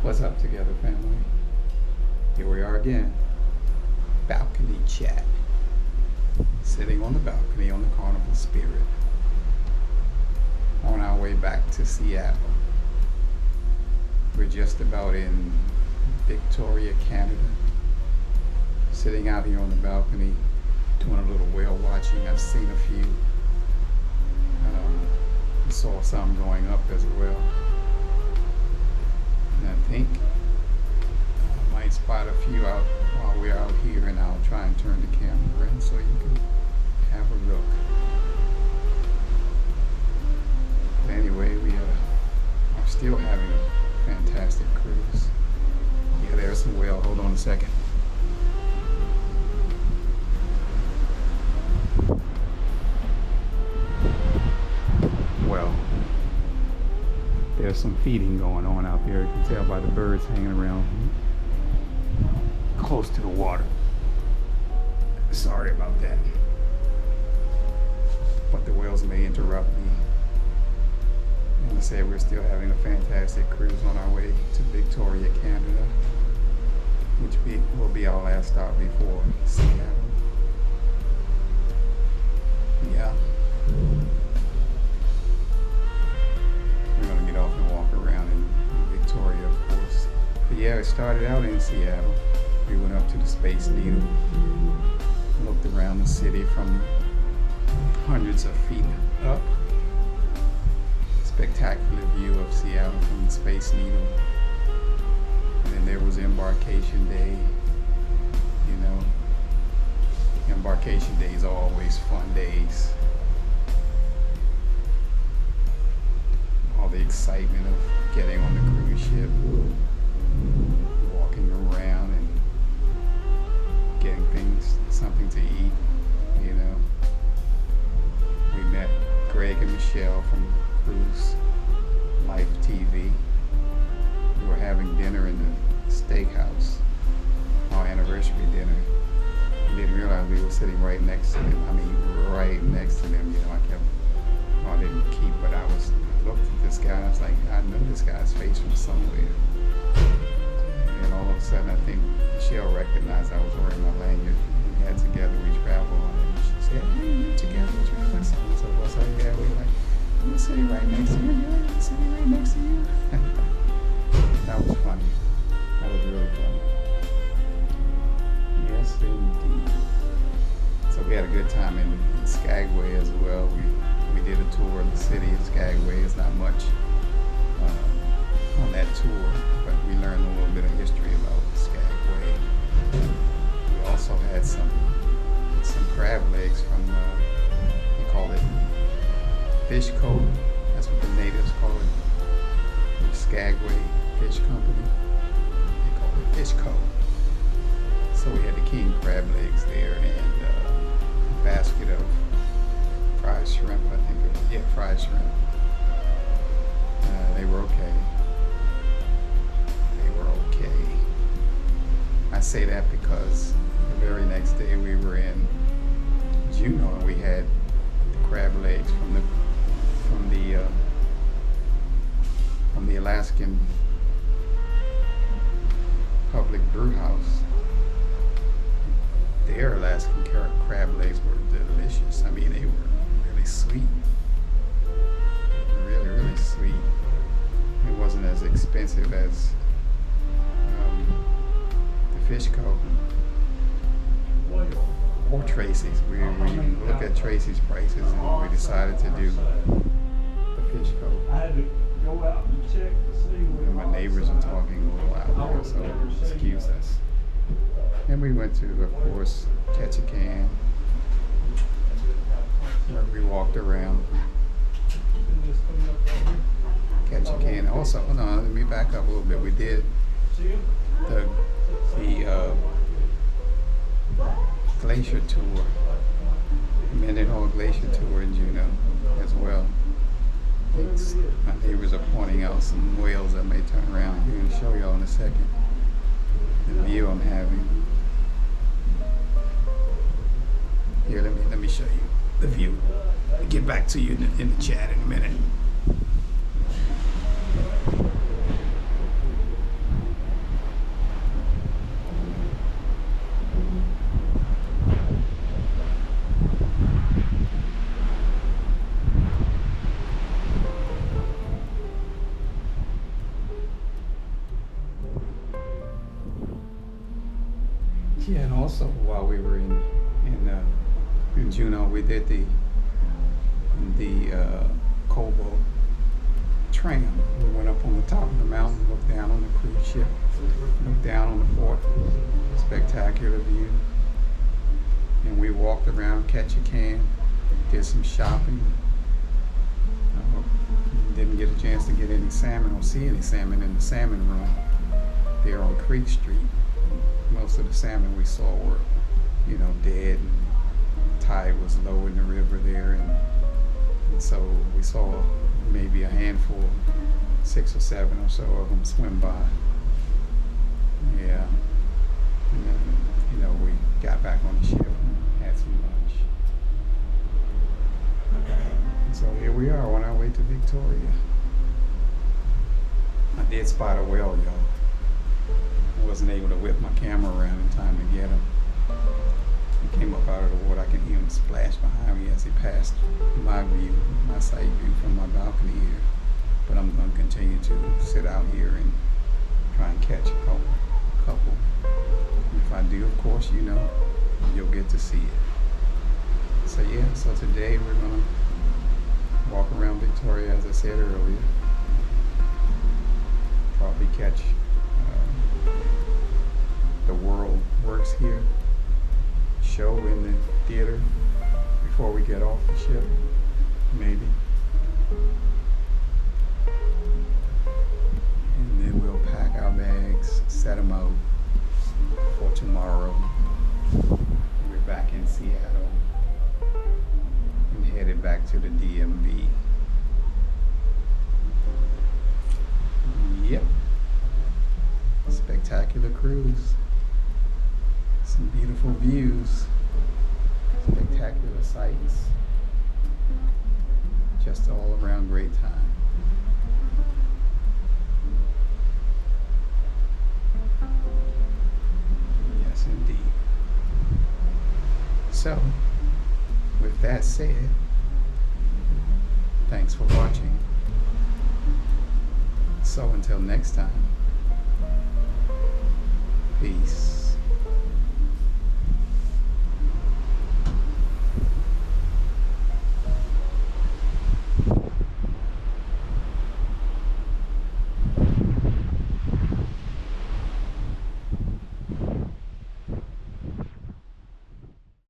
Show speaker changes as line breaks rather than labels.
What's up, Together family? Here we are again. Balcony chat. Sitting on the balcony on the Carnival Spirit. On our way back to Seattle. We're just about in Victoria, Canada. Sitting out here on the balcony, doing a little whale watching. I've seen a few. Saw some going up as well. And I think I might spot a few out while we're out here, and I'll try and turn the camera in so you can have a look. But anyway, we are still having a fantastic cruise. Yeah, there's some whale. Hold on a second. Well, there's some feeding going on out there. You can tell by the birds hanging around close to the water. Sorry about that. But the whales may interrupt me. And I said we're still having a fantastic cruise on our way to Victoria, Canada, which will be our last stop before Seattle. Yeah. We're going to get off and walk around in Victoria, of course. But yeah, it started out in Seattle. We went up to the Space Needle, looked around the city from hundreds of feet up. Spectacular view of Seattle from the Space Needle. And then there was Embarkation Day. You know, Embarkation Days are always fun days. All the excitement of getting on the cruise ship, walking around and getting something to eat, you know. We met Greg and Michelle from Cruise Life TV. We were having dinner in the steakhouse, our anniversary dinner. We didn't realize we were sitting right next to them. I mean, right next to them, you know. I didn't keep, but I looked at this guy and I was like, I know this guy's face from somewhere. And all of a sudden, I think Michelle recognized I was wearing my lanyard. We had Together We Travel on it. And she said, hey, you're Together We Travel. So I said, yeah, we were like, I'm sitting right next to you. Yeah, I'm sitting right next to you. That was funny. That was really funny. Yes, indeed. So we had a good time in Skagway as well. We did a tour of the city of Skagway. It's not much on that tour, but we learned a little bit of history about Skagway. We also had some crab legs from, they call it Fish Cove. That's what the natives call it. The Skagway Fish Company. They call it Fish Cove. So we had the king crab legs there and a basket of fried shrimp, I think it was. Yeah, fried shrimp. They were okay. They were okay. I say that because the very next day we were in Juneau and we had the crab legs from the Alaskan Public Brew House. Their Alaskan crab legs were delicious. I mean, they were really sweet. Really, really sweet. It wasn't as expensive as the Fish Cove or Tracy's. We looked at Tracy's prices and we decided to do the Fish Cove.
I had to go out and check to see
And my neighbors are talking a little out there, so excuse us. And we went to, of course, Ketchikan, where we walked around Ketchikan. Also, hold on, let me back up a little bit. We did the glacier tour, the Mendenhall Glacier tour in Juneau as well. My neighbors are pointing out some whales that may turn around here and show y'all in a second. The view I'm having. Here, let me show you the view. I'll get back to you in the chat in a minute. Yeah, and also while we were in Juneau, we did the Cobalt tram. We went up on the top of the mountain, looked down on the cruise ship, looked down on the fort. Spectacular view. And we walked around Ketchikan, did some shopping. Didn't get a chance to get any salmon or see any salmon in the salmon room there on Creek Street. Most of the salmon we saw were, dead, and tide was low in the river there, and so we saw maybe a handful, 6 or 7 or so of them swim by. Yeah. And then, we got back on the ship and had some lunch. And so here we are on our way to Victoria. I did spot a whale, y'all. I wasn't able to whip my camera around in time to get him. He came up out of the water. I could hear him splash behind me as he passed my sight view from my balcony here. But I'm going to continue to sit out here and try and catch a couple. If I do, of course, you'll get to see it. So today we're going to walk around Victoria, as I said earlier. Probably catch the World Works Here show in the theater before we get off the ship, maybe. And then we'll pack our bags, set them out for tomorrow. We're back in Seattle and headed back to the DMV. Yep. Spectacular cruise. Some beautiful views. Spectacular sights. Just all around great time. Yes, indeed. So, with that said, thanks for watching. So until next time, peace.